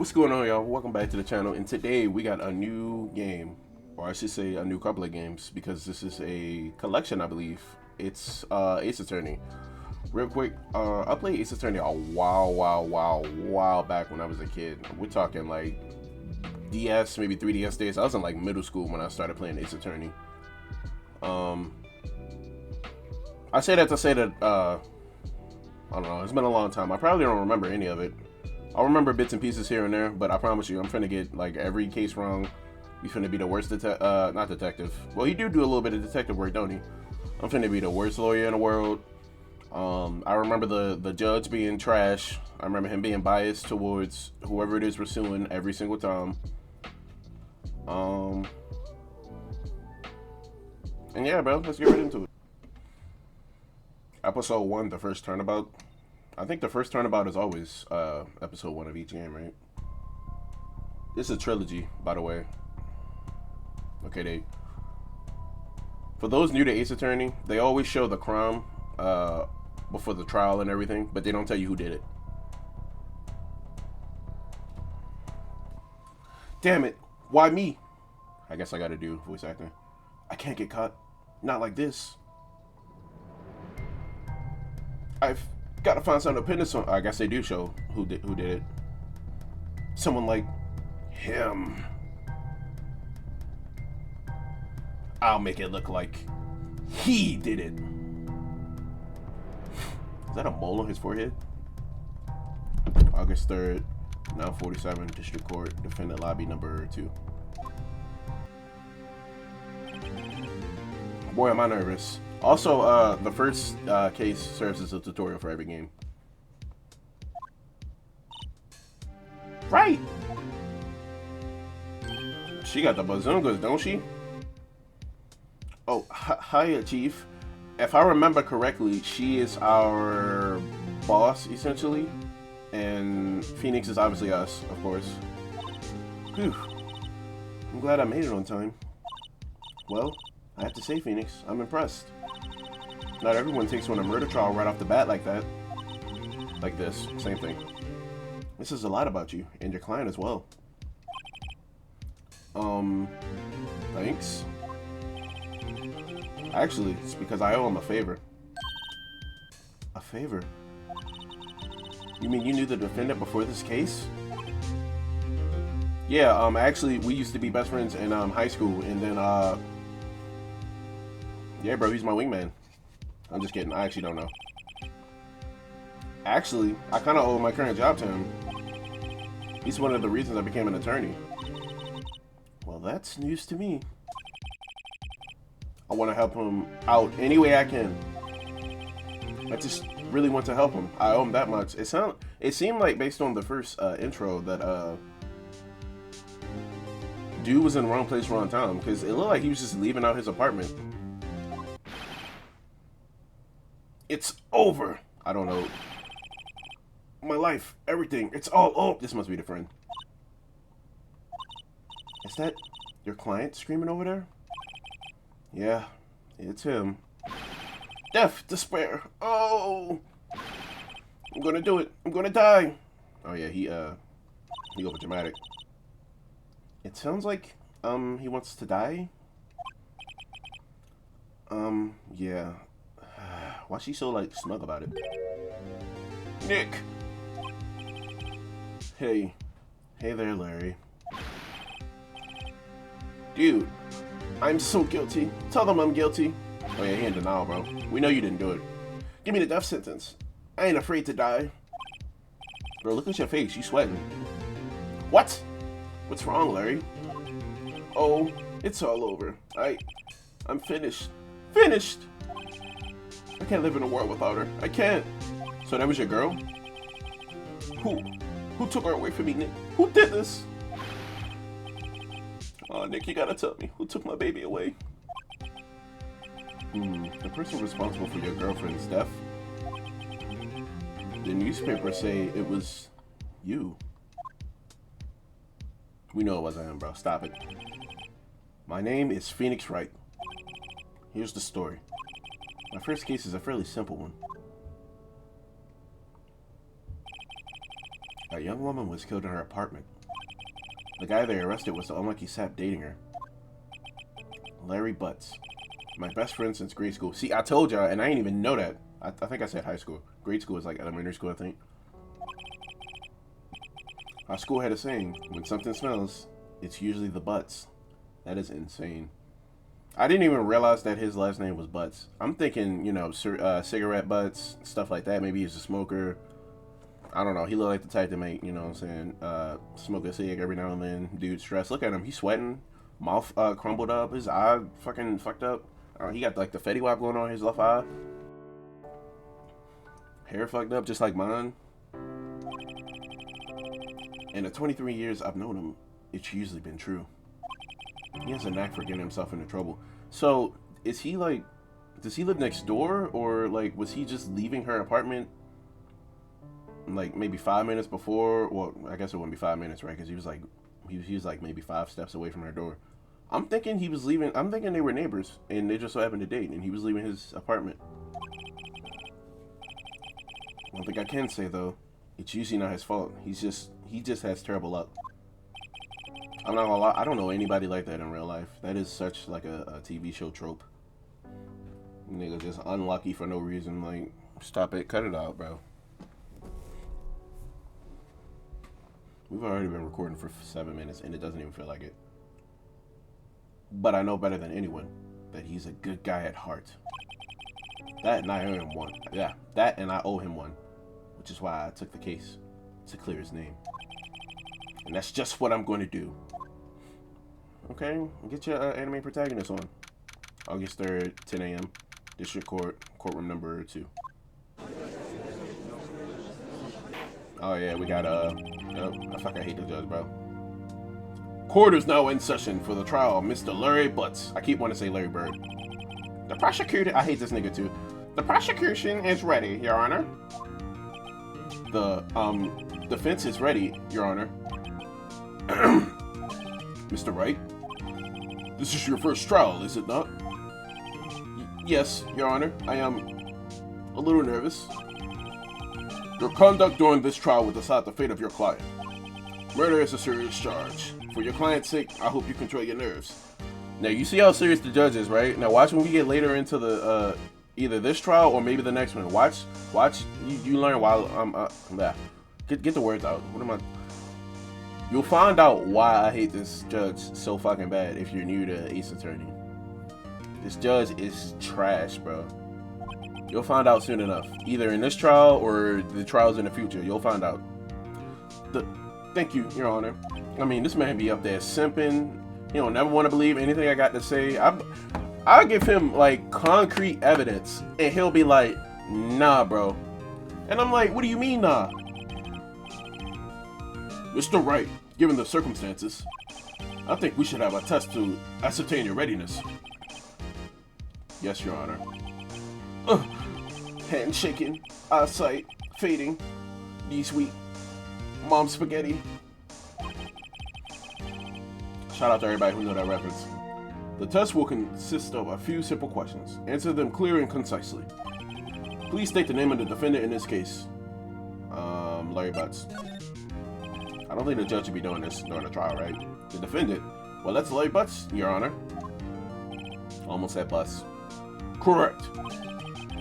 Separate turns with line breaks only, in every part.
What's going on, y'all? Welcome back to the channel, and today we got a new game, or I should say a new couple of games, because this is a collection, I believe. It's Ace Attorney. Real quick, I played Ace Attorney a while back when I was a kid. We're talking like DS, maybe 3DS days. I was in like middle school when I started playing Ace Attorney. I say that to say that, I don't know, it's been a long time. I probably don't remember any of it. I'll remember bits and pieces here and there, but I promise you, I'm finna get like every case wrong. We finna be the worst not detective. Well, he do a little bit of detective work, don't he? I'm finna be the worst lawyer in the world. I remember the judge being trash. I remember him being biased towards whoever it is we're suing every single time. And yeah, bro, let's get right into it. Episode 1, the first turnabout. I think the first turnabout is always episode 1 of each game, right? This is a trilogy, by the way. Okay, for those new to Ace Attorney, they always show the crime before the trial and everything, but they don't tell you who did it. Damn it! Why me? I guess I gotta do voice acting. I can't get caught. Not like this. I've gotta find something to pin this on. I guess they do show who did it. Someone like him. I'll make it look like he did it. Is that a mole on his forehead? August 3rd, 9:47, District Court, Defendant Lobby number 2. Boy, am I nervous. Also, the first case serves as a tutorial for every game. Right! She got the bazungas, don't she? Oh, hiya, Chief. If I remember correctly, she is our boss, essentially. And Phoenix is obviously us, of course. Whew. I'm glad I made it on time. Well, I have to say, Phoenix, I'm impressed. Not everyone takes on a murder trial right off the bat like that. Like this. Same thing. This is a lot about you, and your client as well. Thanks. Actually, it's because I owe him a favor. A favor? You mean you knew the defendant before this case? Yeah, actually, we used to be best friends in high school, and then, yeah, bro, he's my wingman. I'm just kidding. I actually don't know. Actually, I kind of owe my current job to him. He's one of the reasons I became an attorney. Well, that's news to me. I want to help him out any way I can. I just really want to help him. I owe him that much. It seemed like, based on the first intro, that dude was in the wrong place, wrong time, because it looked like he was just leaving out his apartment. It's over. I don't know. My life, everything, it's all over. This must be the friend. Is that your client screaming over there? Yeah, it's him. Death, despair. Oh, I'm gonna do it. I'm gonna die. Oh yeah, he over dramatic. It sounds like he wants to die. Yeah. Why's she so like smug about it? Nick. Hey there, Larry. Dude, I'm so guilty. Tell them I'm guilty. Oh yeah, he in denial, bro. We know you didn't do it. Give me the death sentence. I ain't afraid to die. Bro, look at your face. You sweating. What? What's wrong, Larry? Oh, it's all over. I'm finished. Finished! I can't live in a world without her. I can't. So that was your girl? Who took her away from me, Nick? Who did this? Oh, Nick, you gotta tell me. Who took my baby away? The person responsible for your girlfriend's death? The newspapers say it was you. We know it wasn't him, bro. Stop it. My name is Phoenix Wright. Here's the story. My first case is a fairly simple one. A young woman was killed in her apartment. The guy they arrested was the unlucky sap dating her. Larry Butts. My best friend since grade school. See, I told y'all, and I didn't even know that. I think I said high school. Grade school is like elementary school, I think. Our school had a saying, when something smells, it's usually the butts. That is insane. I didn't even realize that his last name was Butts. I'm thinking, you know, cigarette butts, stuff like that. Maybe he's a smoker. I don't know. He looked like the type to make, you know what I'm saying, smoke a cig every now and then. Dude, stressed. Look at him. He's sweating. Mouth crumbled up. His eye fucking fucked up. He got like the Fetty Wap going on his left eye. Hair fucked up just like mine. In the 23 years I've known him, it's usually been true. He has a knack for getting himself into trouble. So, is he like, does he live next door? Or like, was he just leaving her apartment like maybe 5 minutes before? Well, I guess it wouldn't be 5 minutes, right? Because he was like maybe 5 steps away from her door. I'm thinking he was leaving. I'm thinking they were neighbors and they just so happened to date, and he was leaving his apartment. One thing I can say though, it's usually not his fault. He just has terrible luck. I'm not gonna lie, I don't know anybody like that in real life. That is such like a TV show trope. Nigga just unlucky for no reason. Like, stop it, cut it out, bro. We've already been recording for 7 minutes and it doesn't even feel like it. But I know better than anyone that he's a good guy at heart. That and I owe him one. Yeah, that and I owe him one. Which is why I took the case to clear his name. And that's just what I'm going to do. Okay, get your anime protagonist on. August 3rd, 10 a.m. District Court, courtroom number 2. Oh yeah, we got oh, fuck, I hate the judge, bro. Court is now in session for the trial of Mr. Larry Butts. I keep wanting to say Larry Bird. The prosecutor, I hate this nigga too. The prosecution is ready, Your Honor. The defense is ready, Your Honor. Mr. Wright, this is your first trial, is it not? Yes, Your Honor. I am a little nervous. Your conduct during this trial will decide the fate of your client. Murder is a serious charge. For your client's sake, I hope you control your nerves. Now, you see how serious the judge is, right? Now, watch when we get later into the, either this trial or maybe the next one. Watch, you learn while get the words out. What am I? You'll find out why I hate this judge so fucking bad if you're new to Ace Attorney. This judge is trash, bro. You'll find out soon enough. Either in this trial or the trials in the future. You'll find out. Thank you, Your Honor. I mean, this man be up there simping. He don't never want to believe anything I got to say. I'll give him, like, concrete evidence. And he'll be like, nah, bro. And I'm like, what do you mean, nah? Mr. Wright, given the circumstances, I think we should have a test to ascertain your readiness. Yes, Your Honor. Hand shaking, eyesight fading, knees weak, mom spaghetti. Shout out to everybody who know that reference. The test will consist of a few simple questions. Answer them clearly and concisely. Please state the name of the defendant in this case. Larry Butts. I don't think the judge should be doing this during the trial, right? The defendant? Well, that's Larry Butts, Your Honor. Almost said Butts. Correct.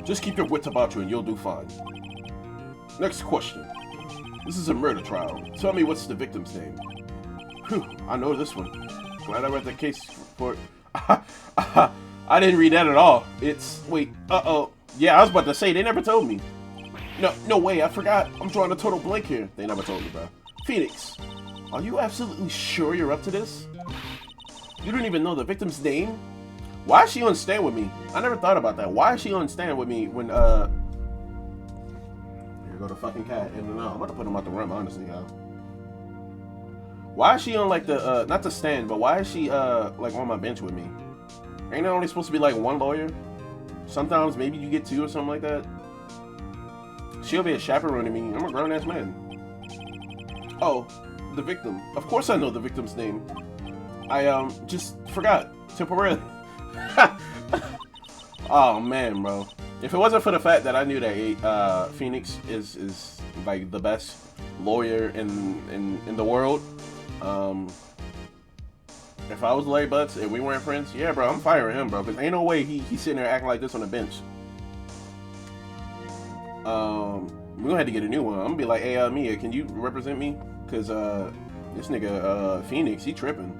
Just keep your wits about you and you'll do fine. Next question. This is a murder trial. Tell me what's the victim's name. Whew, I know this one. Glad I read the case report. I didn't read that at all. It's, wait, yeah, I was about to say, they never told me. No way, I forgot. I'm drawing a total blank here. They never told me, bro. Phoenix, are you absolutely sure you're up to this? You don't even know the victim's name? Why is she on stand with me? I never thought about that. Why is she on stand with me when, here go the fucking cat. And no, I'm about to put him out the room, honestly, y'all. Why is she on, like, the, not the stand, but why is she, like, on my bench with me? Ain't there only supposed to be, like, one lawyer? Sometimes maybe you get two or something like that. She'll be a chaperone to me. I'm a grown-ass man. Oh, the victim. Of course I know the victim's name. I, just forgot. Temporarily. Oh, man, bro. If it wasn't for the fact that I knew that Phoenix is like the best lawyer in the world. If I was Larry Butts and we weren't friends, yeah, bro, I'm firing him, bro. Cause ain't no way he's sitting there acting like this on the bench. We gonna have to get a new one. I'm gonna be like, hey, Mia, can you represent me? Cause this nigga Phoenix, he tripping.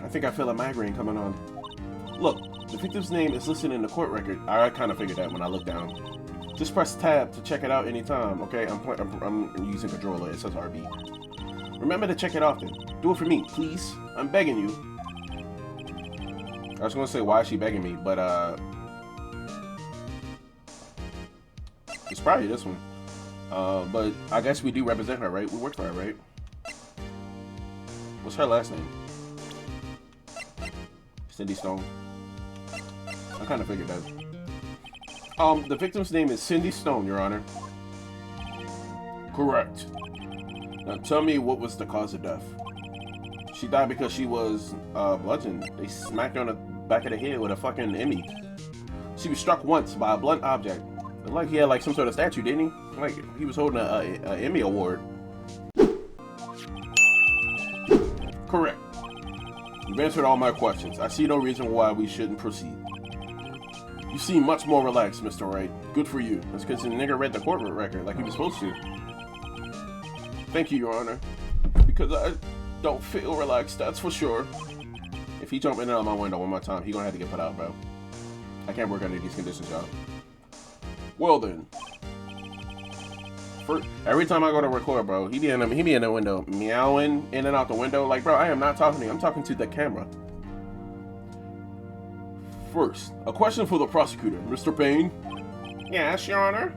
I think I feel a migraine coming on. Look, the victim's name is listed in the court record. I kind of figured that when I looked down. Just press tab to check it out anytime. Okay, I'm using controller. It says RB. Remember to check it often. Do it for me, please. I'm begging you. I was gonna say, why is she begging me? But it's probably this one. But I guess we do represent her, right? We worked for her, right? What's her last name? Cindy Stone. I kind of figured that. The victim's name is Cindy Stone, Your Honor. Correct. Now tell me, what was the cause of death? She died because she was bludgeoned. They smacked her on the back of the head with a fucking Emmy. She was struck once by a blunt object. Like he had like some sort of statue, didn't he? Like he was holding a Emmy award. Correct. You've answered all my questions. I see no reason why we shouldn't proceed. You seem much more relaxed, Mr. Wright. Good for you. That's because the nigga read the court record like he was supposed to. Thank you, Your Honor. Because I don't feel relaxed, that's for sure. If he jump in and out my window one more time, he gonna have to get put out, bro. I can't work under these conditions, y'all. Well then. Every time I go to record, bro, he be in the window, meowing in and out the window. Like, bro, I am not talking to you. I'm talking to the camera. First, a question for the prosecutor, Mr. Payne. Yes, Your Honor.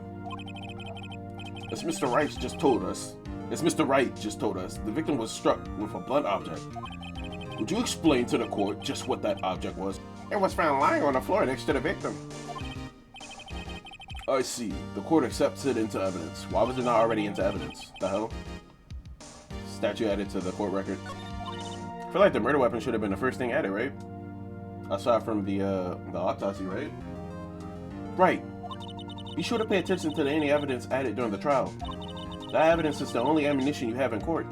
As Mr. Wright just told us, the victim was struck with a blunt object. Would you explain to the court just what that object was? It was found lying on the floor next to the victim. I see. The court accepts it into evidence. Why was it not already into evidence? The hell? Statue added to the court record. I feel like the murder weapon should have been the first thing added, right? Aside from the autopsy, right? Right. Be sure to pay attention to any evidence added during the trial. That evidence is the only ammunition you have in court.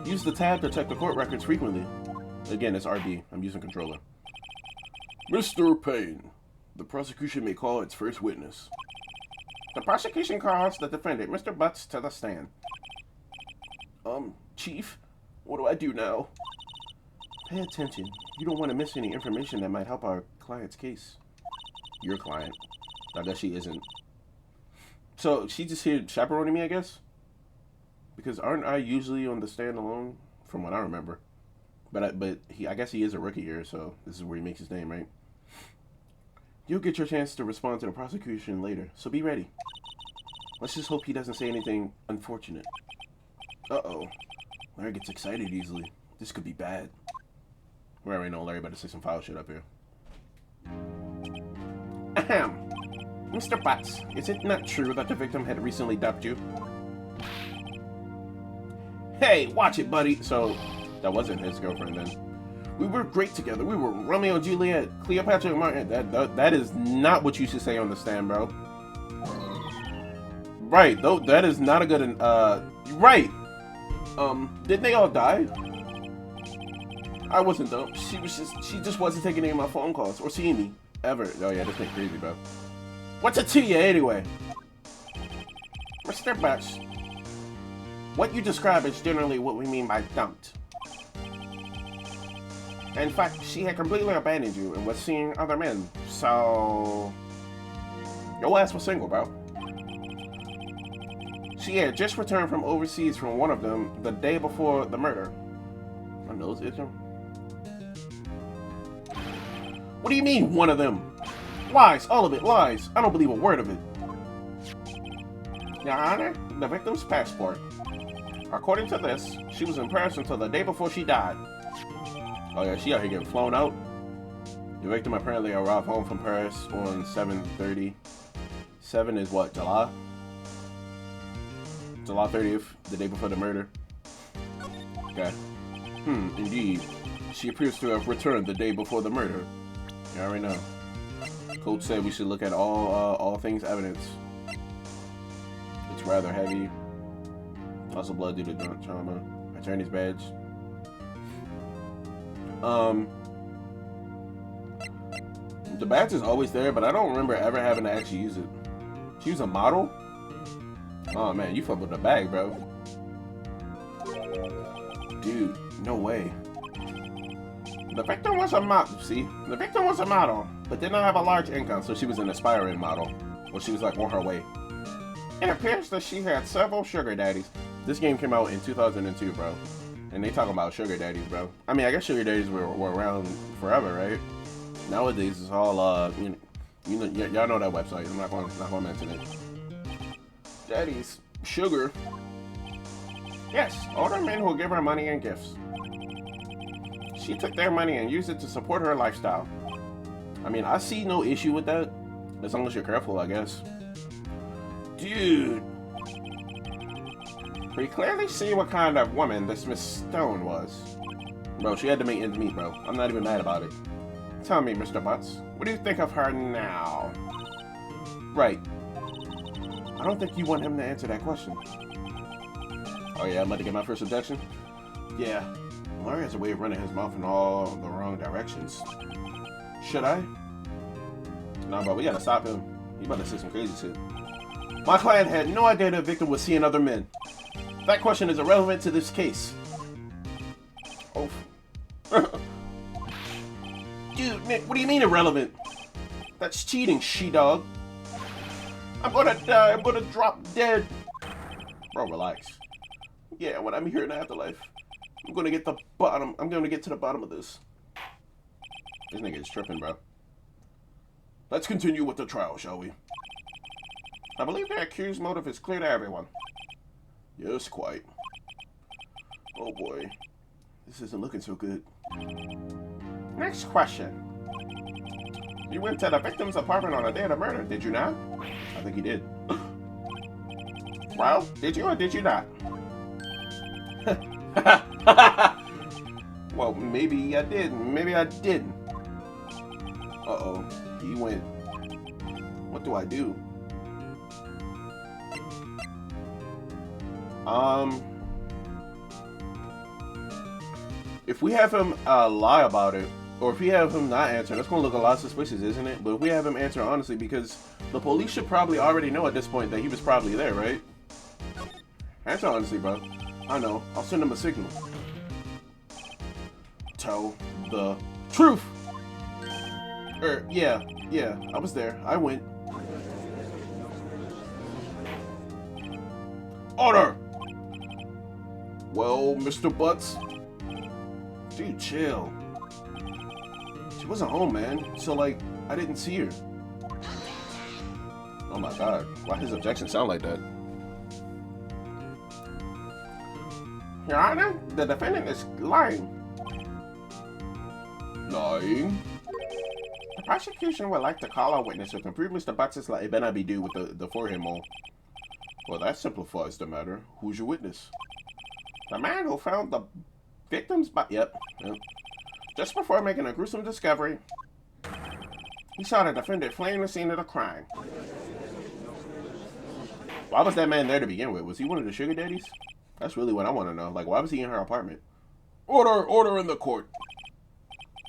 Use the tab to check the court records frequently. Again, it's RB. I'm using controller. Mr. Payne, the prosecution may call its first witness. The prosecution calls the defendant, Mr. Butts, to the stand. Chief, what do I do now? Pay attention. You don't want to miss any information that might help our client's case. Your client. I guess she isn't. So, she just here chaperoning me, I guess? Because aren't I usually on the stand alone? From what I remember. But I guess he is a rookie here, so this is where he makes his name, right? You'll get your chance to respond to the prosecution later, so be ready. Let's just hope he doesn't say anything unfortunate. Uh-oh. Larry gets excited easily. This could be bad. We already know Larry better say some foul shit up here. Ahem. Mr. Butts, is it not true that the victim had recently dumped you? Hey, watch it, buddy. So, that wasn't his girlfriend then. We were great together. We were Romeo and Juliet, Cleopatra and Martin. That is not what you should say on the stand, bro. Right, though, that is not a good, right. Didn't they all die? I wasn't though. She just wasn't taking any of my phone calls or seeing me. Ever. Oh yeah, this ain't crazy, bro. What's it to you anyway? Mr. Butts, what you describe is generally what we mean by dumped. In fact, she had completely abandoned you and was seeing other men, so... Your ass was single, bro. She had just returned from overseas from one of them the day before the murder. My nose itching. What do you mean, one of them? Lies, all of it, lies. I don't believe a word of it. Your Honor, the victim's passport. According to this, she was in Paris until the day before she died. Oh yeah, she out here getting flown out. The victim apparently arrived home from Paris on 7/30. 7 is what, July? July 30th, the day before the murder. Okay. Indeed. She appears to have returned the day before the murder. You already know. Coach said we should look at all things evidence. rather heavy. Also blood due to trauma. Attorney's badge. The badge is always there, but I don't remember ever having to actually use it. She was a model? Oh man, you fucked with the bag, bro. Dude, no way. The victim was a model, see? The victim was a model, but did not have a large income, so she was an aspiring model. Well, she was like on her way. It appears that she had several sugar daddies. This game came out in 2002, bro. And they talking about sugar daddies, bro. I mean, I guess sugar daddies were around forever, right? Nowadays, it's all, y'all know that website. I'm not gonna mention it. Daddies. Sugar. Yes, older men who give her money and gifts. She took their money and used it to support her lifestyle. I mean, I see no issue with that. As long as you're careful, I guess. Dude. We clearly see what kind of woman this Miss Stone was. Bro, she had to make ends meet, bro. I'm not even mad about it. Tell me, Mr. Butts, what do you think of her now? Right. I don't think you want him to answer that question. Oh yeah, I'm about to get my first objection? Yeah. Larry has a way of running his mouth in all the wrong directions. Should I? Nah, bro, we gotta stop him. He about to say some crazy shit. My client had no idea the victim was seeing other men. That question is irrelevant to this case. Oh. Dude, Nick, what do you mean irrelevant? That's cheating, she-dog. I'm gonna die. I'm gonna drop dead. Bro, relax. Yeah, when I'm here in the afterlife, I'm gonna get to the bottom of this. This nigga is tripping, bro. Let's continue with the trial, shall we? I believe the accused's motive is clear to everyone. Yes, quite. Oh boy. This isn't looking so good. Next question. You went to the victim's apartment on the day of the murder, did you not? I think he did. Well, did you or did you not? Well, maybe I did, maybe I didn't. Uh-oh, he went. What do I do? If we have him lie about it, or if we have him not answer, that's going to look a lot suspicious, isn't it? But if we have him answer honestly, because the police should probably already know at this point that he was probably there, right? Answer honestly, bro. I know. I'll send him a signal. Tell the truth! Yeah, I was there. I went. Order! Well, Mr. Butts? Dude, chill. She wasn't home, man. So, like, I didn't see her. Oh my god. Why his objection sound like that? Your Honor, the defendant is lying. Lying? The prosecution would like to call a witness who can prove Mr. Butts' lie. It better not be due with the forehead mole. Well, that simplifies the matter. Who's your witness? The man who found the victim's body. Yep. Just before making a gruesome discovery, he saw the defendant fleeing the scene of the crime. Why was that man there to begin with? Was he one of the sugar daddies? That's really what I want to know. Like, why was he in her apartment? Order in the court.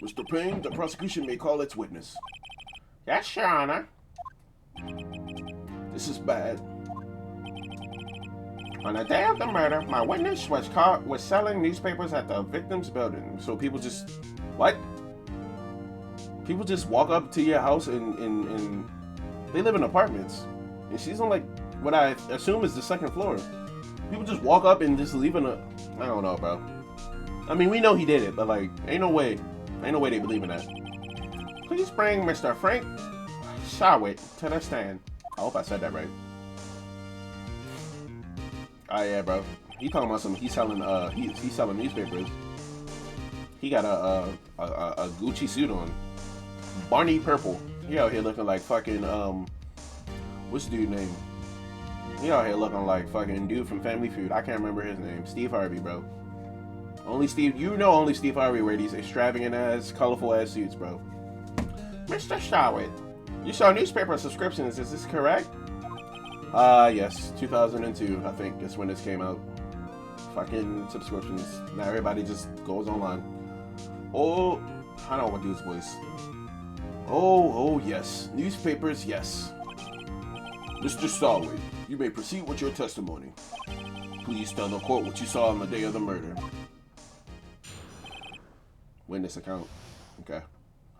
Mr. Payne, the prosecution may call its witness. Yes, Your Honor. This is bad. On the day of the murder, my witness was selling newspapers at the victim's building. So people just... What? People just walk up to your house and they live in apartments. And she's on, like, what I assume is the second floor. People just walk up and just leave in a... I don't know, bro. I mean, we know he did it, but, like, ain't no way they believe in that. Please bring Mr. Frank Shawit to the stand. I hope I said that right. Oh yeah, bro. He talking about he's selling newspapers. He got a Gucci suit on. Barney purple. He out here looking like fucking what's the dude's name? He out here looking like fucking dude from Family Feud. I can't remember his name. Steve Harvey, bro. Only Steve Harvey wear these extravagant ass, colorful ass suits, bro. Mr. Shawit, you saw newspaper subscriptions, is this correct? Yes, 2002, I think, is when this came out. Fucking subscriptions. Now everybody just goes online. Oh, I don't want to do his voice. Oh, yes. Newspapers, yes. Mr. Starwood, you may proceed with your testimony. Please tell the court what you saw on the day of the murder. Witness account. Okay.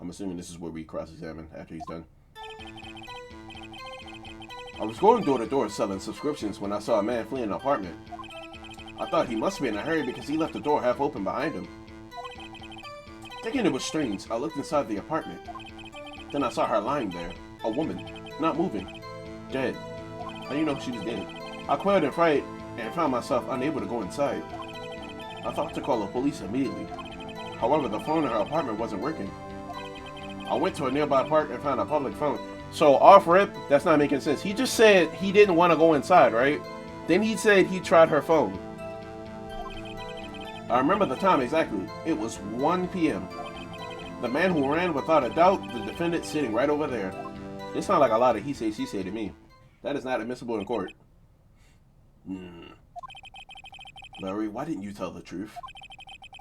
I'm assuming this is where we cross-examine after he's done. I was going door to door selling subscriptions when I saw a man fleeing an apartment. I thought he must be in a hurry because he left the door half open behind him. Thinking it was strange, I looked inside the apartment. Then I saw her lying there, a woman, not moving, dead. How do you know she was dead? I quailed in fright and found myself unable to go inside. I thought to call the police immediately. However, the phone in her apartment wasn't working. I went to a nearby park and found a public phone. So off rip, that's not making sense. He just said he didn't want to go inside, right? Then he said he tried her phone. I remember the time exactly. It was 1 p.m. The man who ran, without a doubt, the defendant sitting right over there. This sounds like a lot of he say, she say to me. That is not admissible in court. Larry, why didn't you tell the truth?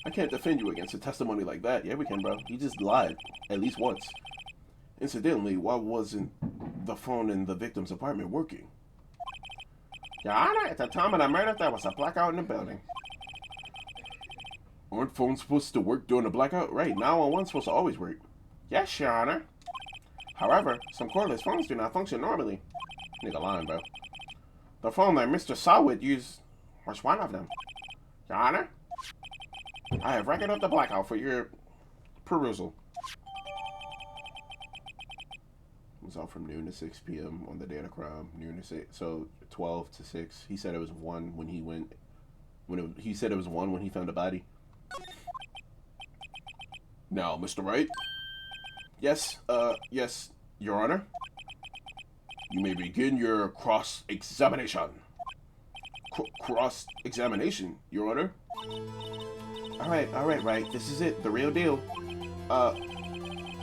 I can't defend you against a testimony like that. Yeah, we can, bro. He just lied. At least once. Incidentally, why wasn't the phone in the victim's apartment working? Your Honor, at the time of the murder, there was a blackout in the building. Aren't phones supposed to work during a blackout? Right, 911's supposed to always work. Yes, Your Honor. However, some cordless phones do not function normally. Nigga lying, bro. The phone that Mr. Sawwood used was one of them. Your Honor, I have record of the blackout for your perusal. It was out from noon to 6 p.m. on the day of the crime. Noon to 6, so 12 to 6. He said it was 1 when he went. He said it was 1 when he found the body. Now, Mr. Wright. Yes, yes, Your Honor. You may begin your cross-examination. Cross-examination, Your Honor. All right, right. This is it, the real deal.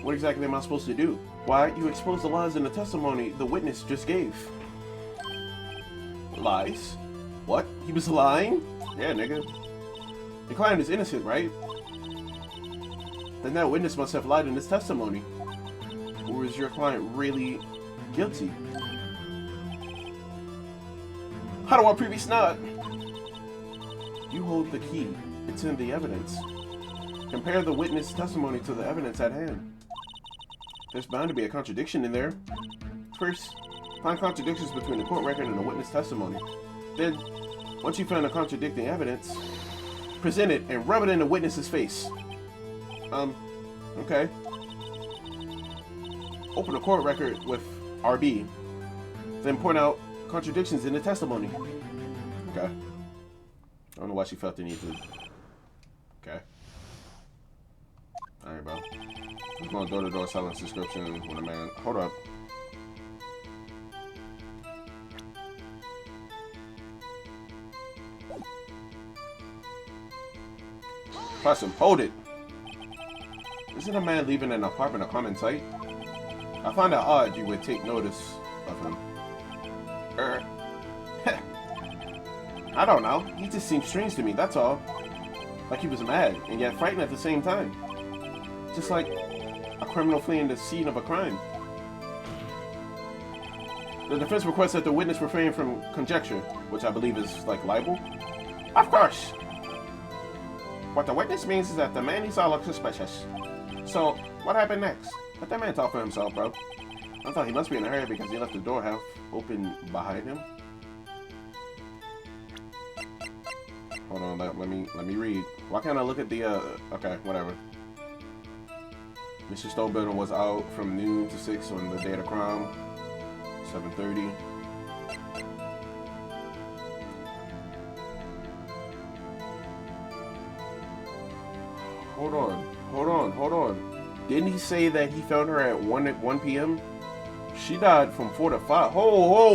What exactly am I supposed to do? Why, you exposed the lies in the testimony the witness just gave. Lies? What? He was lying? Yeah, nigga. Your client is innocent, right? Then that witness must have lied in his testimony. Or is your client really guilty? How do I prove he's not? You hold the key. It's in the evidence. Compare the witness testimony to the evidence at hand. There's bound to be a contradiction in there. First, find contradictions between the court record and the witness testimony. Then, once you found a contradicting evidence, present it and rub it in the witness's face. Okay. Open the court record with RB. Then point out contradictions in the testimony. Okay. I don't know why she felt the need to. Okay. Alright, bro. I'm going door-to-door selling subscription with a man. Hold up. Press him. Hold it. Isn't a man leaving an apartment a common sight? I find it odd you would take notice of him. I don't know. He just seemed strange to me, that's all. Like he was mad, and yet frightened at the same time. Just like a criminal fleeing the scene of a crime. The defense requests that the witness refrain from conjecture, which I believe is like libel. Of course. What the witness means is that the man he saw looked suspicious. So, what happened next? Let that man talk for himself, bro. I thought he must be in a hurry because he left the door half open behind him. Hold on, let me read. Why can't I look at the okay, whatever. Mr. Stowbuilding was out from noon to 6 on the day of the crime. 7:30. Hold on. Didn't he say that he found her at 1 p.m.? She died from 4 to 5. Whoa!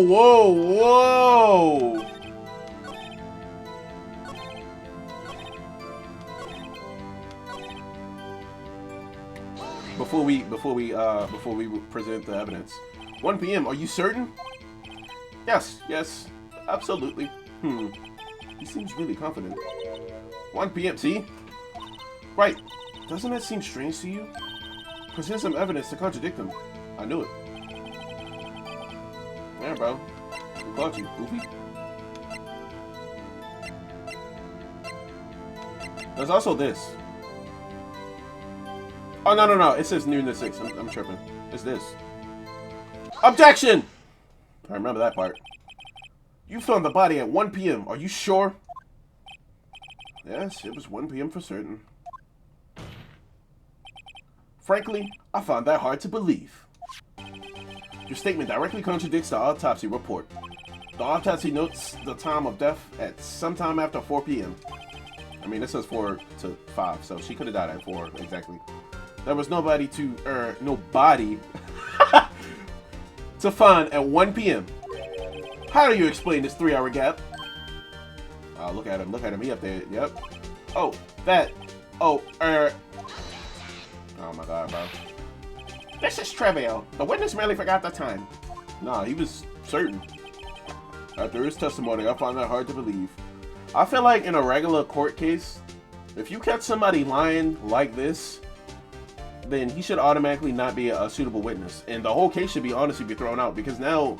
Before we present the evidence. 1 p.m. Are you certain? Yes, absolutely. He seems really confident. 1 p.m. See? Right. Doesn't that seem strange to you? Present some evidence to contradict him. I knew it. Yeah, bro. Who called you? Goofy? There's also this. Oh, no. It says noon to 6. I'm tripping. It's this. Objection! I remember that part. You found the body at 1 p.m. Are you sure? Yes, it was 1 p.m. for certain. Frankly, I found that hard to believe. Your statement directly contradicts the autopsy report. The autopsy notes the time of death at sometime after 4 p.m. I mean, it says 4 to 5, so she could have died at 4, exactly. There was nobody to, nobody to find at 1 p.m. How do you explain this 3-hour gap? Oh, look at him, he up there, yep. Oh, that, oh my god, bro. This is trivial. The witness merely forgot the time. Nah, he was certain. After his testimony, I find that hard to believe. I feel like in a regular court case, if you catch somebody lying like this, then he should automatically not be a suitable witness. And the whole case should be honestly be thrown out, because now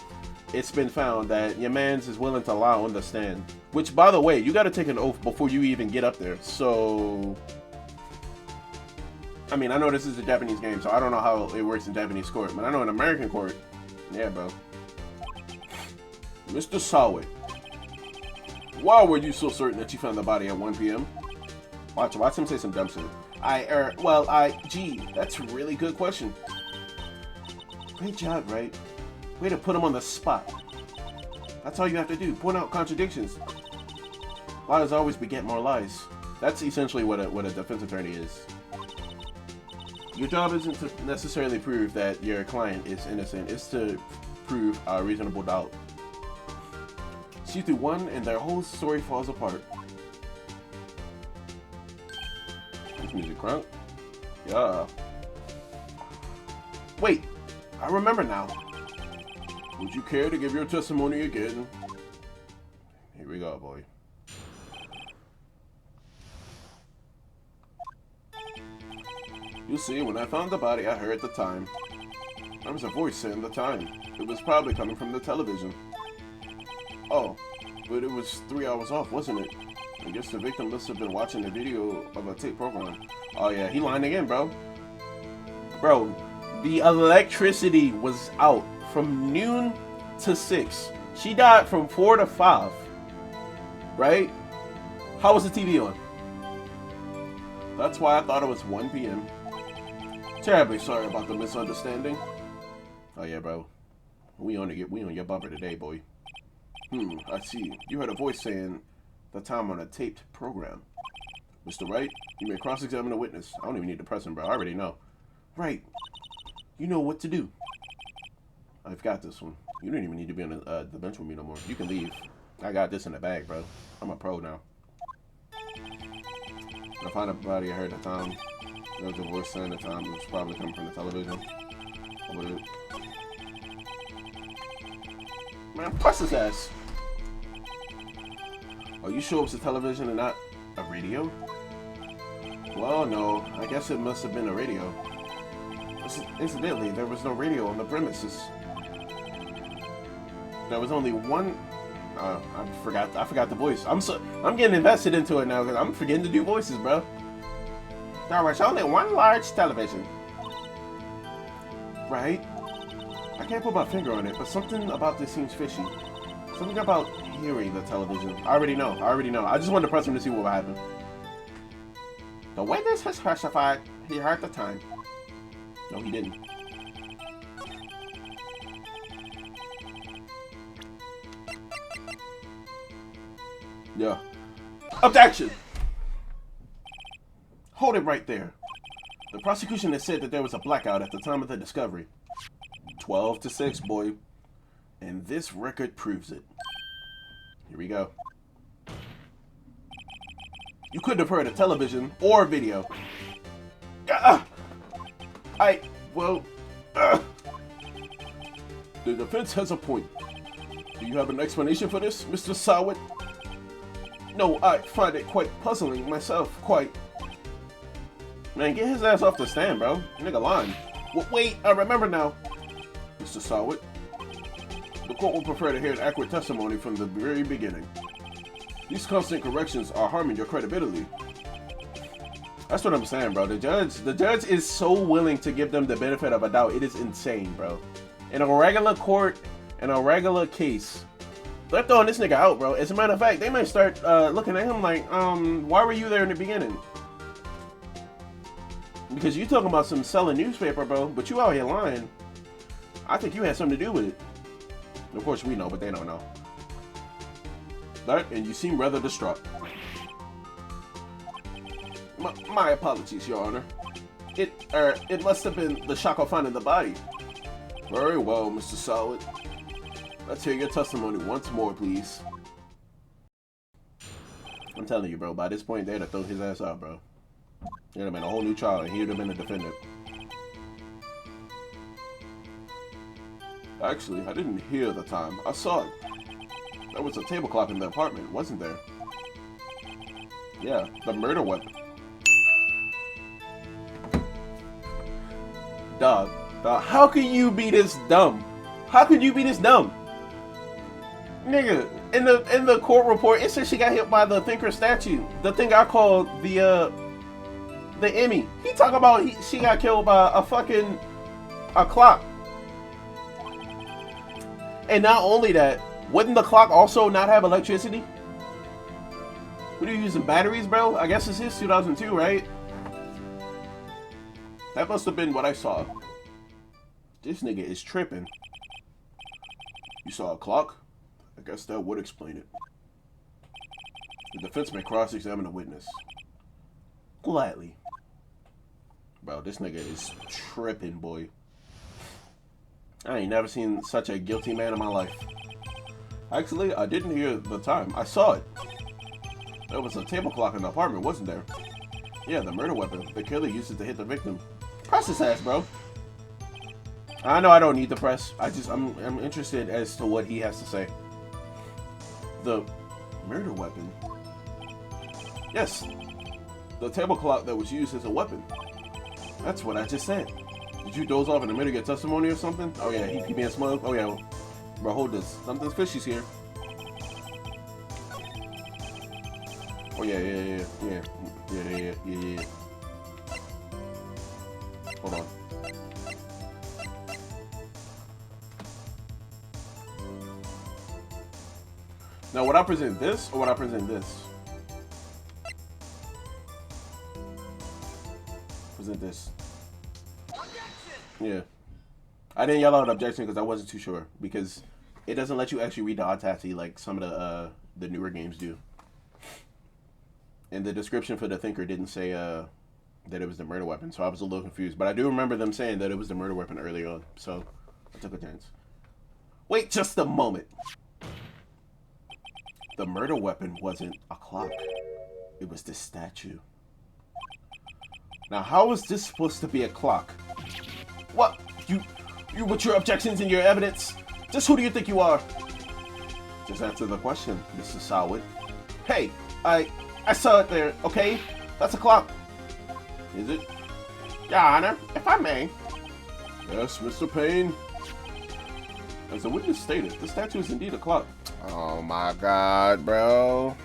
it's been found that your man's is willing to lie on the stand. Which, by the way, you got to take an oath before you even get up there. So, I mean, I know this is a Japanese game, so I don't know how it works in Japanese court. But I know in American court, yeah, bro. Mr. Sawe, why were you so certain that you found the body at 1 p.m.? Watch him say some dumb shit. Gee, that's a really good question. Great job, right? Way to put him on the spot. That's all you have to do. Point out contradictions. Lies always beget more lies. That's essentially what a defense attorney is. Your job isn't to necessarily prove that your client is innocent. It's to prove a reasonable doubt. See through one and their whole story falls apart. This music crunk. Yeah. Wait, I remember now. Would you care to give your testimony again? Here we go, boy. You see, when I found the body, I heard the time. There was a voice saying the time. It was probably coming from the television. Oh, but it was 3 hours off, wasn't it? I guess the victim must have been watching the video of a tape program. Oh yeah, he lying again, bro. Bro, the electricity was out from noon to 6. She died from 4 to 5. Right? How was the TV on? That's why I thought it was 1 p.m. Terribly sorry about the misunderstanding. Oh yeah, bro. We on your bumper today, boy. I see. You heard a voice saying the time on a taped program. Mr. Wright, you may cross-examine a witness. I don't even need to press him, bro. I already know. Right. You know what to do. I've got this one. You don't even need to be on the bench with me no more. You can leave. I got this in the bag, bro. I'm a pro now. I found a body. I heard the time. There was a voice saying the time. It was probably coming from the television. Man, press his ass. Are you sure it was a television and not a radio? Well, no. I guess it must have been a radio. Incidentally, there was no radio on the premises. There was only one. I forgot the voice. I'm getting invested into it now because I'm forgetting to do voices, bro. There was only one large television. Right? I can't put my finger on it, but something about this seems fishy. Something about hearing the television. I already know. I just wanted to press him to see what would happen. The witness has testified he heard the time. No, he didn't. Yeah. Objection! Hold it right there. The prosecution has said that there was a blackout at the time of the discovery. 12 to 6, boy. And this record proves it. Here we go. You couldn't have heard a television or video. The defense has a point. Do you have an explanation for this, Mr. Sawit? No, I find it quite puzzling myself, quite. Man, get his ass off the stand, bro. Nigga lying. Wait, I remember now. Mr. Sawit, the court will prefer to hear an accurate testimony from the very beginning. These constant corrections are harming your credibility. That's what I'm saying, bro. The judge is so willing to give them the benefit of a doubt. It is insane, bro. In a regular court, in a regular case, they're throwing this nigga out, bro. As a matter of fact, they might start looking at him like, why were you there in the beginning? Because you talking about some selling newspaper, bro, but you out here lying. I think you had something to do with it. Of course we know, but they don't know. That, and you seem rather distraught. My apologies, Your Honor. It must have been the shock of finding the body. Very well, Mr. Solid. Let's hear your testimony once more, please. I'm telling you, bro, by this point, they'd have thrown his ass out, bro. It'd have been a whole new trial, and he'd have been a defendant. Actually, I didn't hear the time. I saw it. There was a table clock in the apartment, wasn't there? Yeah, the murder weapon. Dog, how can you be this dumb? How can you be this dumb? Nigga, in the court report, it says she got hit by the thinker statue. The thing I call the Emmy. He talking about she got killed by a clock. And not only that, wouldn't the clock also not have electricity? What are you using, batteries, bro? I guess this is 2002, right? That must have been what I saw. This nigga is tripping. You saw a clock? I guess that would explain it. The defense may cross-examine the witness. Gladly. Bro, this nigga is tripping, boy. I ain't never seen such a guilty man in my life. Actually, I didn't hear the time. I saw it. There was a table clock in the apartment, wasn't there? Yeah, the murder weapon. The killer used it to hit the victim. Press his ass, bro. I know I don't need the press. I'm interested as to what he has to say. The murder weapon? Yes. The table clock that was used as a weapon. That's what I just said. Did you doze off in the middle of your testimony or something? Oh yeah, he being smug? Oh yeah. Bro, hold this. Something's fishy's here. Oh yeah. Hold on. Now, would I present this or would I present this? Present this. Yeah. I didn't yell out objection because I wasn't too sure. Because it doesn't let you actually read the OUTTA like some of the newer games do. And the description for the thinker didn't say that it was the murder weapon, so I was a little confused. But I do remember them saying that it was the murder weapon early on, so I took a chance. Wait just a moment. The murder weapon wasn't a clock. It was this statue. Now, how is this supposed to be a clock? What? You with your objections and your evidence? Just who do you think you are? Just answer the question, Mr. Sawit. Hey, I saw it there, okay? That's a clock. Is it? Your Honor, if I may. Yes, Mr. Payne. As the witness stated, the statue is indeed a clock. Oh my god, bro.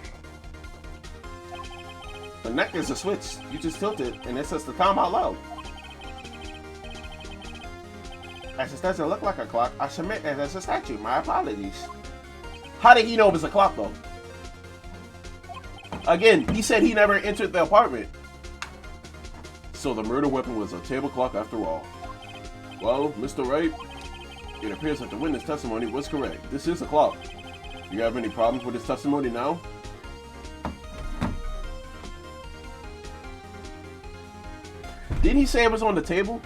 The neck is a switch. You just tilt it, and it says the time out loud. As this doesn't look like a clock, I submit it as a statue. My apologies. How did he know it was a clock, though? Again, he said he never entered the apartment. So the murder weapon was a table clock after all. Well, Mr. Wright, it appears that the witness testimony was correct. This is a clock. Do you have any problems with his testimony now? Didn't he say it was on the table?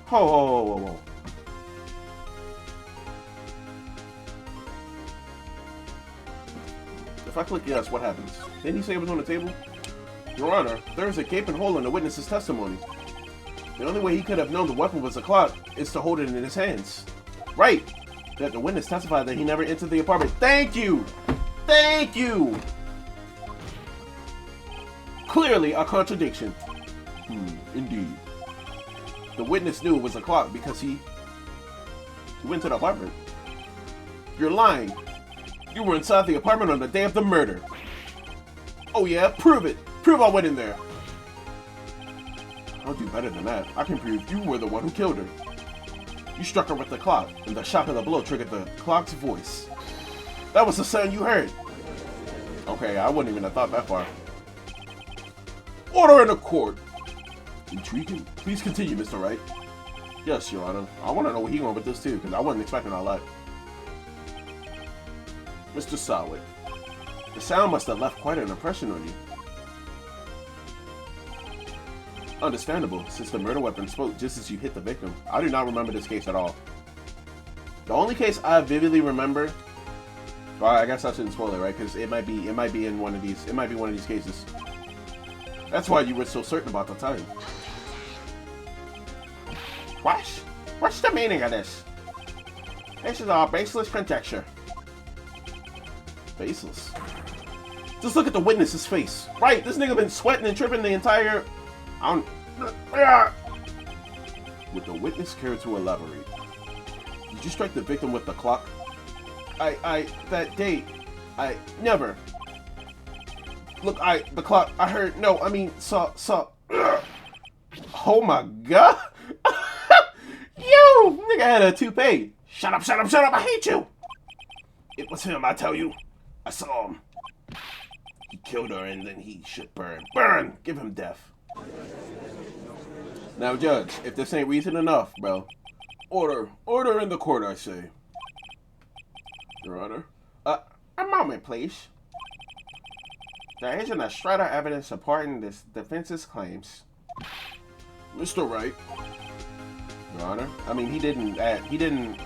Whoa. If I click yes, what happens? Didn't he say it was on the table? Your Honor, there is a gaping hole in the witness's testimony. The only way he could have known the weapon was a clock is to hold it in his hands. Right. that the witness testified that he never entered the apartment. Thank you! Thank you! Clearly a contradiction. Indeed. The witness knew it was a clock because he went to the apartment. You're lying. You were inside the apartment on the day of the murder. Oh yeah? Prove it! Prove I went in there! I'll do better than that. I can prove you were the one who killed her. You struck her with the clock, and the shock of the blow triggered the clock's voice. That was the sound you heard. Okay, I wouldn't even have thought that far. Order in the court. Intriguing. Please continue, Mr. Wright. Yes, Your Honor. I want to know where he's going with this too, because I wasn't expecting all that. Mr. Sawit, the sound must have left quite an impression on you. Understandable, since the murder weapon spoke just as you hit the victim. I do not remember this case at all. The only case I vividly remember, well, I guess I shouldn't spoil it, right? Because it might be in one of these. It might be one of these cases. That's why you were so certain about the time. What's the meaning of this? This is all baseless conjecture. Baseless. Just look at the witness's face. Right, this nigga been sweating and tripping the entire. Would the witness care to elaborate? Did you strike the victim with the clock? That date, never. Look, the clock, I heard, no, I mean, saw. Oh my god. Yo, nigga had a toupee. Shut up, I hate you. It was him, I tell you. I saw him. He killed her and then he should burn. Burn! Give him death. Now, Judge, if this ain't reason enough, bro. Order in the court, I say. Your Honor. A moment, please. There isn't a shred of evidence supporting this defense's claims. Mr. Wright. Your Honor. I mean, he didn't.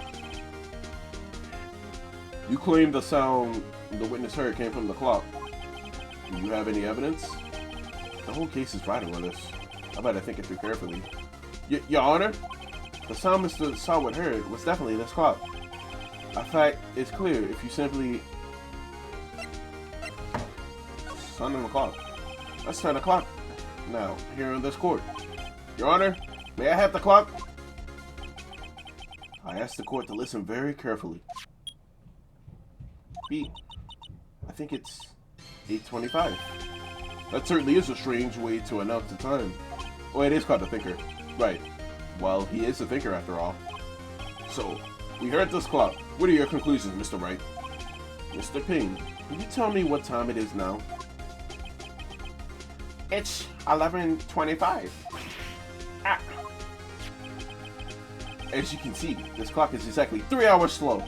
You claim the sound the witness heard came from the clock. Do you have any evidence? The whole case is riding on this. I better think it through carefully. Your Honor, the sound Mr. Sawit heard was definitely this clock. In fact, it's clear if you simply sound on the clock. That's 10 o'clock now, here in this court. Your Honor, may I have the clock? I ask the court to listen very carefully. I think it's 8:25. That certainly is a strange way to announce the time. Oh, it is called the thinker. Right. Well, he is a thinker after all. So, we heard this clock. What are your conclusions, Mr. Wright? Mr. Ping, can you tell me what time it is now? It's 11:25. As you can see, this clock is exactly 3 hours slow.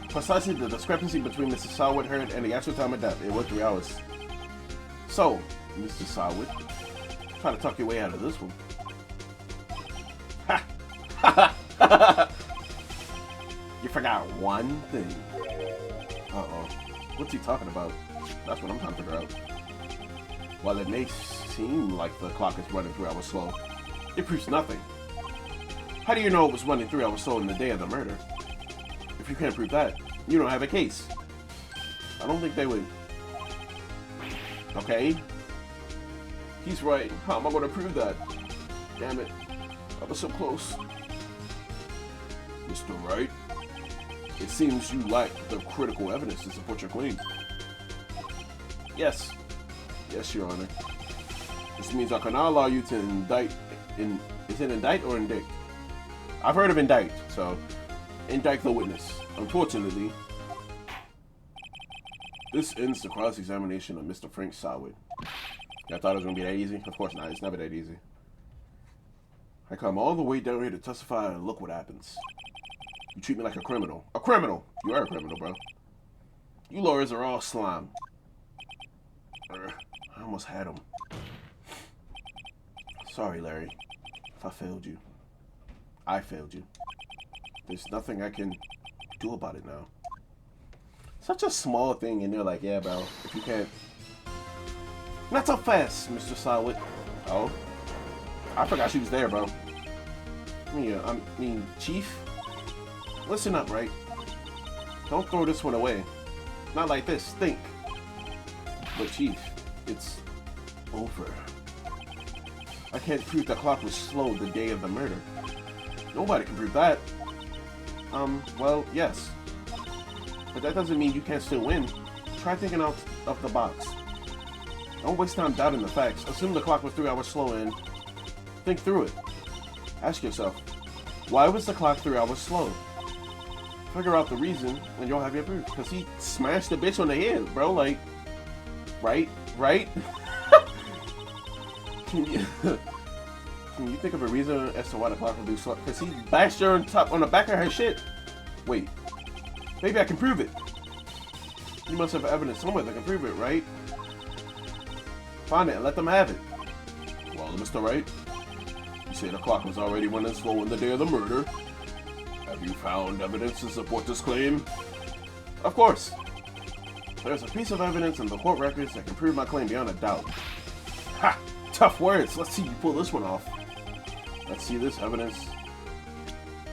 Precisely the discrepancy between Mr. Sawit heard and the actual time of death. It was 3 hours. So, Mr. Sawit, try to talk your way out of this one. Ha! You forgot one thing. Uh-oh. What's he talking about? That's what I'm trying to figure out. While it may seem like the clock is running 3 hours slow, it proves nothing. How do you know it was running 3 hours slow on the day of the murder? If you can't prove that, you don't have a case. I don't think they would. Okay. He's right. How am I going to prove that? Damn it. I was so close. Mr. Wright, it seems you lack the critical evidence to support your claim. Yes. Yes, Your Honor. This means I cannot allow you to indict. Is it indict or indict? I've heard of indict, so indict the witness. Unfortunately, this ends the cross-examination of Mr. Frank Sawit. I thought it was going to be that easy? Of course not. It's never that easy. I come all the way down here to testify, and look what happens. You treat me like a criminal. A criminal! You are a criminal, bro. You lawyers are all slime. I almost had him. Sorry, Larry, if I failed you. I failed you. There's nothing I can do about it now. Such a small thing, and they're like, yeah, bro, if you can't... Not so fast, Mr. Sawit. Oh? I forgot she was there, bro. I mean, Chief? Listen up, right? Don't throw this one away. Not like this. Think. But Chief, it's over. I can't prove the clock was slow the day of the murder. Nobody can prove that. Well, yes. But that doesn't mean you can't still win. Try thinking out of the box. Don't waste time doubting the facts. Assume the clock was 3 hours slow and think through it. Ask yourself, why was the clock 3 hours slow? Figure out the reason and you'll have your proof. Because he smashed the bitch on the head, bro. Like, right? Can you think of a reason as to why the clock will do slow? Because he bashed her on the back of her shit. Wait. Maybe I can prove it. You must have evidence somewhere that can prove it, right? Find it and let them have it. Well, Mr. Wright, you say the clock was already running slow on the day of the murder. Have you found evidence to support this claim? Of course. There's a piece of evidence in the court records that can prove my claim beyond a doubt. Ha! Tough words. Let's see you pull this one off. Let's see this evidence.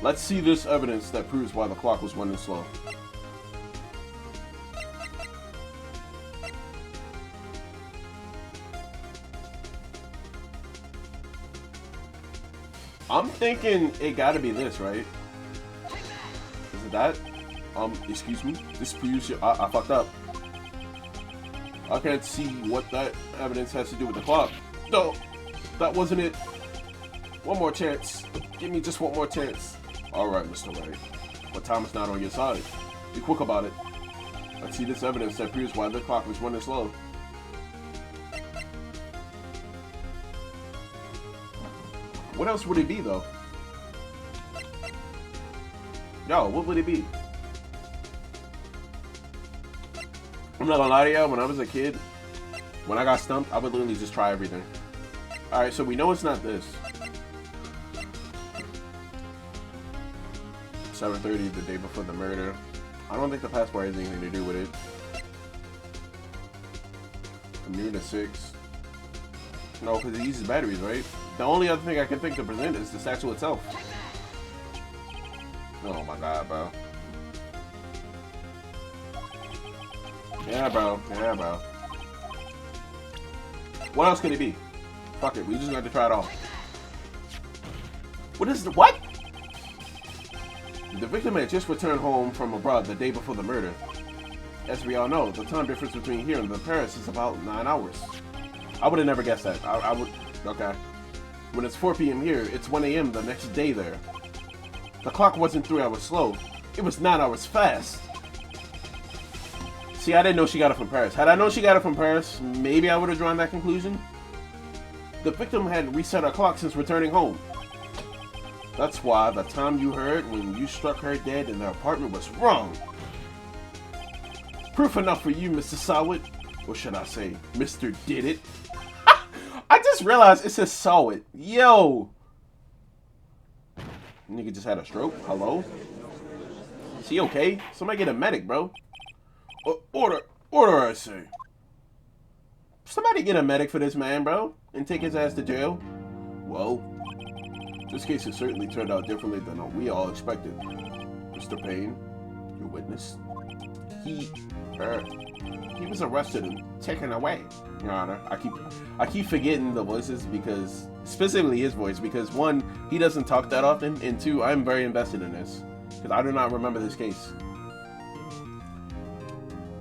Let's see this evidence that proves why the clock was running slow. I'm thinking it gotta be this, right? Is it that? Excuse me? This proves you. I fucked up. I can't see what that evidence has to do with the clock. No, that wasn't it. One more chance. Give me just one more chance. Alright, Mr. Wright. But time is not on your side. Be quick about it. Let's see this evidence that proves why the clock was running slow. What else would it be, though? Yo, what would it be? I'm not gonna lie to you, when I was a kid, when I got stumped, I would literally just try everything. Alright, so we know it's not this. 7:30 the day before the murder. I don't think the passport has anything to do with it. From noon to 6. No, because it uses batteries, right? The only other thing I can think to present is the statue itself. Oh my god, bro. Yeah, bro. Yeah, bro. What else could it be? Fuck it, we just got to try it all. What is the what? The victim had just returned home from abroad the day before the murder. As we all know, the time difference between here and Paris is about 9 hours. I would have never guessed that. I would. Okay. When it's 4 p.m. here, it's 1 a.m. the next day there. The clock wasn't 3 hours slow. It was 9 hours fast. See, I didn't know she got it from Paris. Had I known she got it from Paris, maybe I would have drawn that conclusion. The victim had reset her clock since returning home. That's why the time you heard when you struck her dead in the apartment was wrong. Proof enough for you, Mr. Sawit. Or should I say, Mr. Did It? I just realized it says Sawit. Yo! Nigga just had a stroke. Hello? Is he okay? Somebody get a medic, bro. Order, I say. Somebody get a medic for this man, bro. And take his ass to jail. Well, this case has certainly turned out differently than we all expected. Mr. Payne, your witness. He was arrested and taken away, Your Honor. I keep forgetting the voices because, specifically his voice, because one, he doesn't talk that often, and two, I'm very invested in this because I do not remember this case.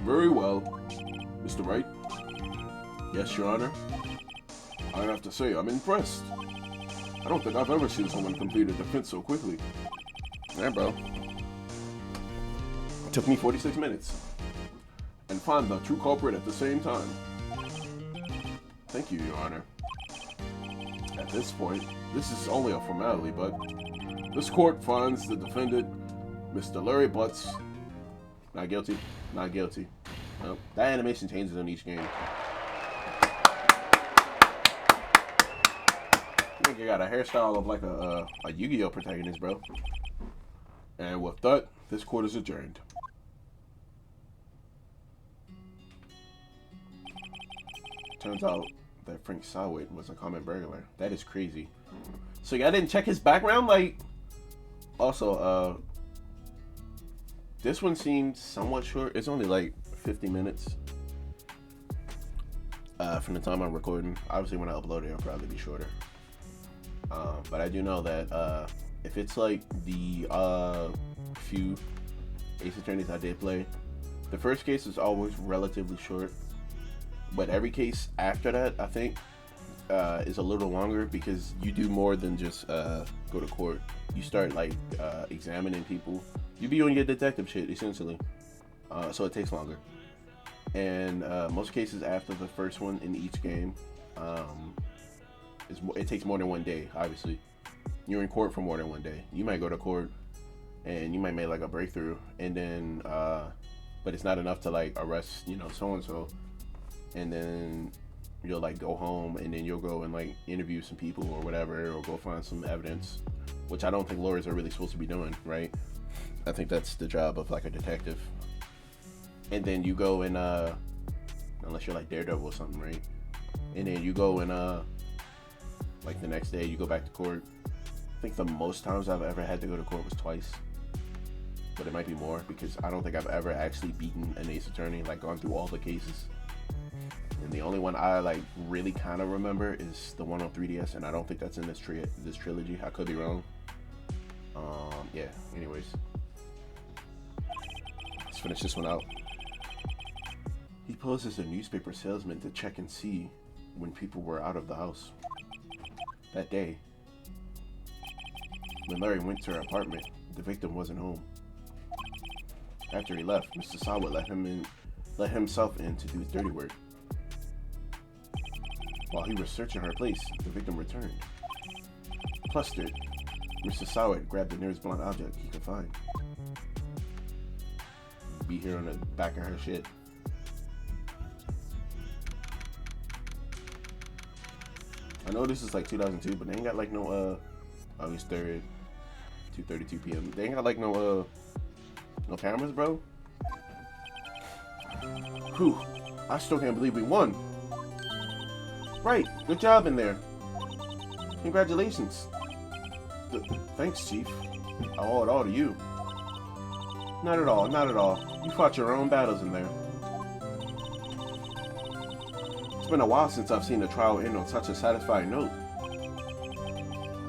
Very well, Mr. Wright. Yes, Your Honor. I have to say, I'm impressed. I don't think I've ever seen someone complete a defense so quickly. Yeah, bro. It took me 46 minutes. And find the true culprit at the same time. Thank you, Your Honor. At this point, this is only a formality, but this court finds the defendant, Mr. Larry Butts, not guilty. Not guilty. Nope. That animation changes in each game. I think you got a hairstyle of like a Yu-Gi-Oh protagonist, bro. And with that, this court is adjourned. Turns out that Frank Sawit was a common burglar. That is crazy. So y'all didn't check his background? Like, also, This one seemed somewhat short. It's only like 50 minutes. From the time I'm recording. Obviously, when I upload it, it'll probably be shorter. But I do know that if it's like the few Ace Attorneys I did play, the first case is always relatively short. But every case after that, I think, is a little longer because you do more than just go to court. You start like examining people. You be on your detective shit essentially. So it takes longer. And most cases after the first one in each game, it takes more than one day. Obviously, you're in court for more than one day. You might go to court and you might make like a breakthrough, and then but it's not enough to like arrest, you know, so and so, and then you'll like go home, and then you'll go and like interview some people or whatever, or go find some evidence, which I don't think lawyers are really supposed to be doing, right? I think that's the job of like a detective. And then you go and unless you're like Daredevil or something, right? And then you go and like the next day you go back to court. I think the most times I've ever had to go to court was twice, but it might be more because I don't think I've ever actually beaten an Ace Attorney, like gone through all the cases. And the only one I like really kind of remember is the one on 3DS, and I don't think that's in this trilogy. I could be wrong. Yeah. Anyways, let's finish this one out. He posed as a newspaper salesman to check and see when people were out of the house. That day, when Larry went to her apartment, the victim wasn't home. After he left, Mr. Sawa let himself in to do his dirty work. While he was searching her place, the victim returned. Flustered, Mr. Sawa grabbed the nearest blunt object he could find. Beat her on the back of her shit. I know this is like 2002, but they ain't got like no August 3rd, 2:32 p.m. They ain't got like no cameras, bro. Whew, I still can't believe we won. Right, good job in there. Congratulations. Thanks, Chief. I owe it all to you. Not at all, not at all. You fought your own battles in there. It's been a while since I've seen a trial end on such a satisfying note.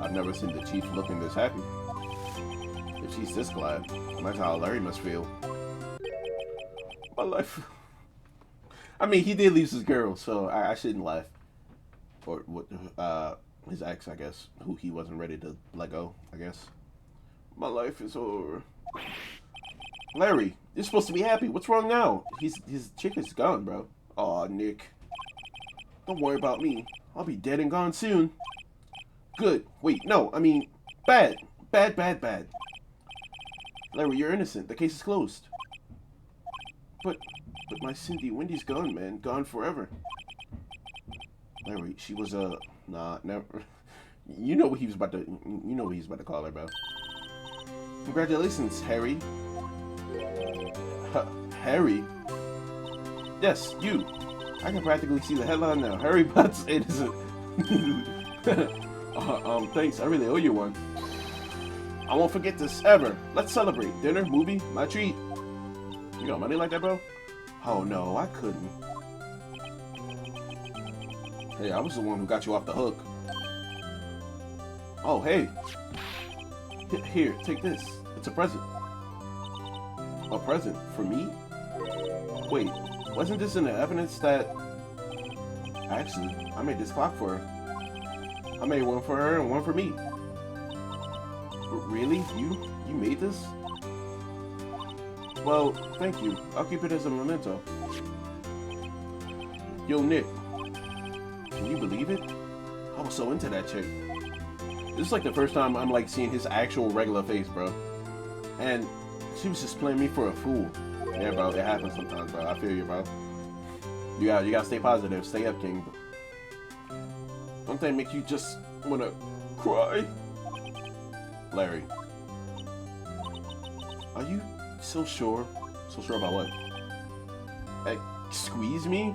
I've never seen the Chief looking this happy. If she's this glad, imagine how Larry must feel. My life. I mean, he did lose his girl, so I shouldn't laugh. Or what? His ex, I guess, who he wasn't ready to let go, I guess. My life is over. Larry, you're supposed to be happy. What's wrong now? His chick is gone, bro. Aw, Nick. Don't worry about me. I'll be dead and gone soon. Good. Wait, no, I mean, bad. Bad, bad, bad. Larry, you're innocent. The case is closed. But my Cindy, Wendy's gone, man. Gone forever. Larry, she was nah, never. You know what he was about to call her, bro. Congratulations, Harry. Harry? Yes, you. I can practically see the headline now. Harry Butts innocent. Thanks. I really owe you one. I won't forget this ever. Let's celebrate. Dinner, movie, my treat. You got money like that, bro? Oh no, I couldn't. Hey, I was the one who got you off the hook. Oh, hey. Here, take this. It's a present. A present? For me? Wait, wasn't this in the evidence that... Actually, I made this clock for her. I made one for her and one for me. Really? You made this? Well, thank you. I'll keep it as a memento. Yo, Nick. Can you believe it? I was so into that chick. This is like the first time I'm like seeing his actual regular face, bro. And she was just playing me for a fool. Yeah, bro, it happens sometimes, bro. I feel you, bro. You gotta stay positive. Stay up, King. Don't that make you just wanna cry? Larry. Are you so sure? So sure about what? Like, squeeze me?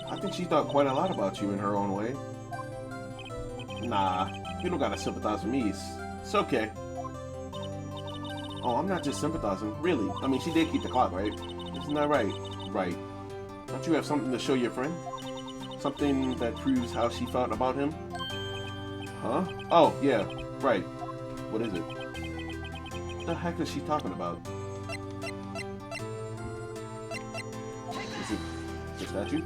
I think she thought quite a lot about you in her own way. Nah, you don't gotta sympathize with me. It's okay. Oh, I'm not just sympathizing. Really? I mean, she did keep the clock, right? Isn't that right? Right. Don't you have something to show your friend? Something that proves how she felt about him? Huh? Oh, yeah. Right. What is it? What the heck is she talking about? Is it the statue?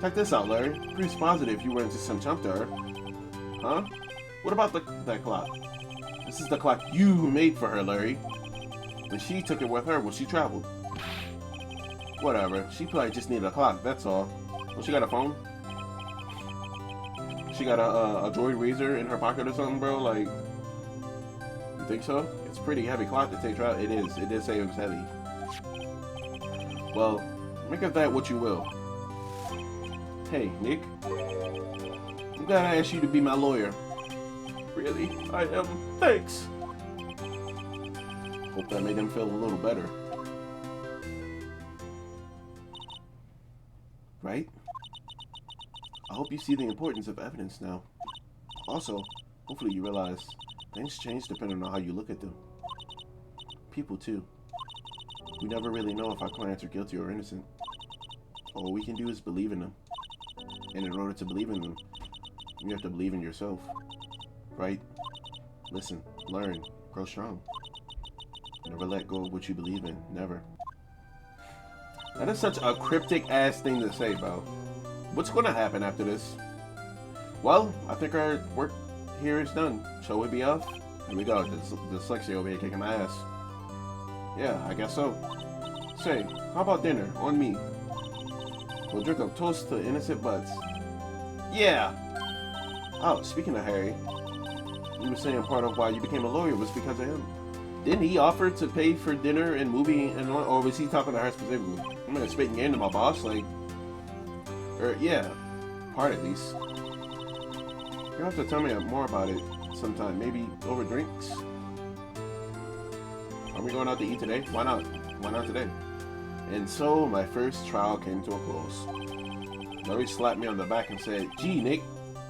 Check this out, Larry. Pretty positive you weren't just some chump to her. Huh? What about that clock? This is the clock you made for her, Larry. And she took it with her when she traveled. Whatever. She probably just needed a clock, that's all. Well, she got a phone? She got a droid razor in her pocket or something, bro? Like, you think so? It's a pretty heavy clock to take travel. It is. It did say it was heavy. Well, make of that what you will. Hey, Nick. I'm glad I asked you to be my lawyer. Really? I am. Thanks. Hope that made him feel a little better. Right? I hope you see the importance of evidence now. Also, hopefully you realize things change depending on how you look at them. People too. We never really know if our clients are guilty or innocent. All we can do is believe in them. And in order to believe in them, you have to believe in yourself. Right? Listen, learn, grow strong. Never let go of what you believe in. Never. That is such a cryptic ass thing to say, bro. What's gonna happen after this? Well, I think our work here is done. Shall we be off? Here we go. Dyslexia over here kicking my ass. Yeah, I guess so. Say, how about dinner? On me. We'll drink a toast to innocent butts. Yeah! Oh, speaking of Harry, you were saying part of why you became a lawyer was because of him. Didn't he offer to pay for dinner and movie and or was he talking to her specifically? I'm gonna spit game to my boss, like, or yeah, part at least. You have to tell me more about it sometime, maybe over drinks. Are we going out to eat today? Why not? Why not today? And so my first trial came to a close. Larry slapped me on the back and said, "Gee, Nick,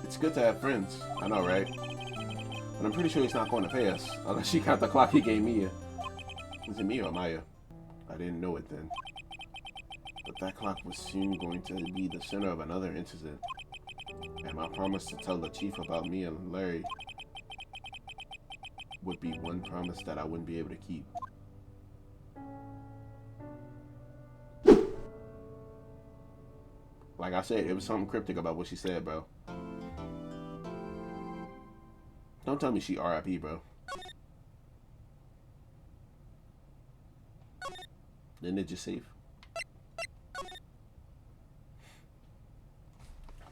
it's good to have friends." I know, right? But I'm pretty sure he's not going to pay us, unless she got the clock he gave Mia. Was it Mia or Maya? I didn't know it then. But that clock was soon going to be the center of another incident. And my promise to tell the chief about Mia and Larry would be one promise that I wouldn't be able to keep. Like I said, it was something cryptic about what she said, bro. Don't tell me she RIP, bro. The Ninja safe.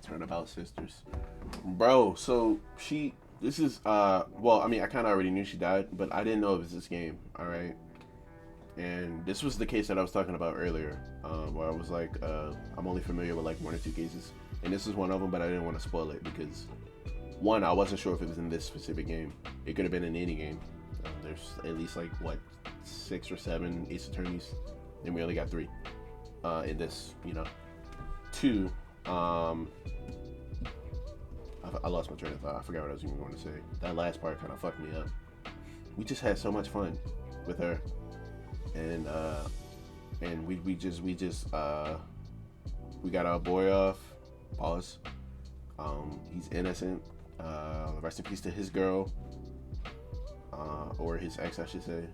Turnabout sisters. Bro, so this is, well, I mean, I kind of already knew she died, but I didn't know it was this game, alright? And this was the case that I was talking about earlier, where I was like, I'm only familiar with like 1 or 2 cases. And this is one of them, but I didn't want to spoil it because, one, I wasn't sure if it was in this specific game. It could have been in any game. There's at least like, what, 6 or 7 Ace Attorneys, and we only got 3 in this, you know. 2, I lost my train of thought. I forgot what I was even going to say. That last part kind of fucked me up. We just had so much fun with her, and we got our boy off. Pause. He's innocent. Rest in peace to his girl, or his ex, I should say.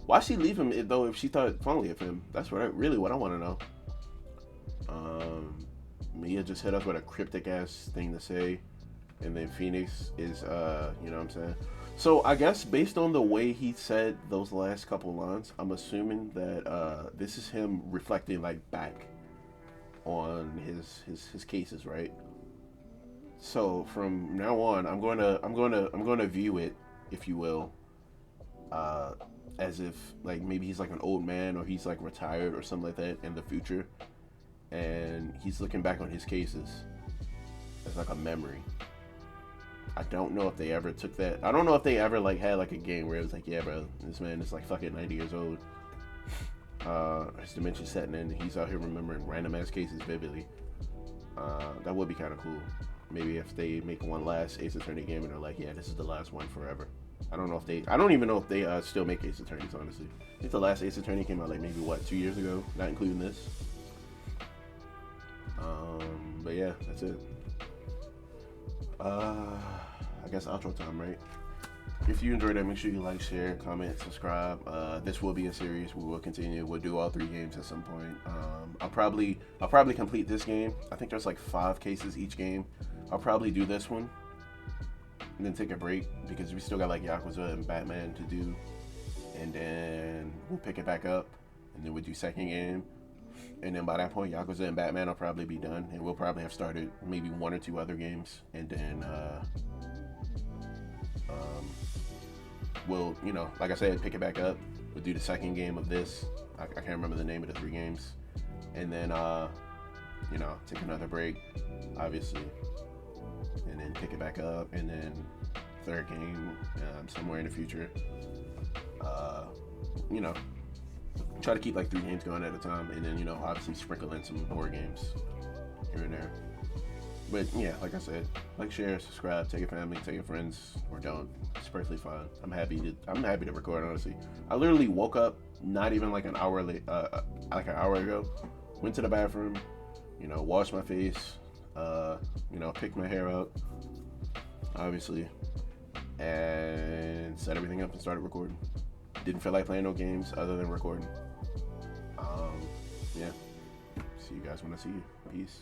Why'd she leave him though if she thought fondly of him? That's what I want to know. Mia just hit us with a cryptic ass thing to say, and then Phoenix is, you know what I'm saying? So I guess based on the way he said those last couple lines, I'm assuming that this is him reflecting like back on his cases, right? So from now on, I'm gonna view it, if you will, as if like maybe he's like an old man or he's like retired or something like that in the future, and he's looking back on his cases as like a memory. I don't know if they ever took that. I don't know if they ever like had like a game where it was like, yeah, bro, this man is like fucking 90 years old. His dementia setting in. He's out here remembering random ass cases vividly. That would be kind of cool. Maybe if they make one last Ace Attorney game and they're like, yeah, this is the last one forever. I don't know if they. I don't even know if they still make Ace Attorneys. Honestly, I think the last Ace Attorney came out like maybe what 2 years ago, not including this. But yeah, that's it. I guess outro time, right? If you enjoyed it, make sure you like, share, comment, subscribe. This will be a series. We will continue. We'll do all 3 games at some point. I'll probably complete this game. I think there's like 5 cases each game. I'll probably do this one and then take a break because we still got like Yakuza and Batman to do, and then we'll pick it back up, and then we'll do second game, and then by that point Yakuza and Batman will probably be done, and we'll probably have started maybe 1 or 2 other games, and then we'll, you know, like I said, pick it back up. We'll do the second game of this. I can't remember the name of the 3 games, and then you know, take another break, obviously, and then pick it back up, and then third game somewhere in the future. You know, try to keep like 3 games going at a time, and then, you know, obviously sprinkle in some more games here and there. But yeah, like I said, like, share, subscribe, tell your family, tell your friends, or don't. It's perfectly fine. I'm happy to record. Honestly, I literally woke up not even like an hour late, like an hour ago. Went to the bathroom, you know, washed my face, you know, picked my hair up, obviously, and set everything up and started recording. Didn't feel like playing no games other than recording. Yeah. See you guys when I see you. Peace.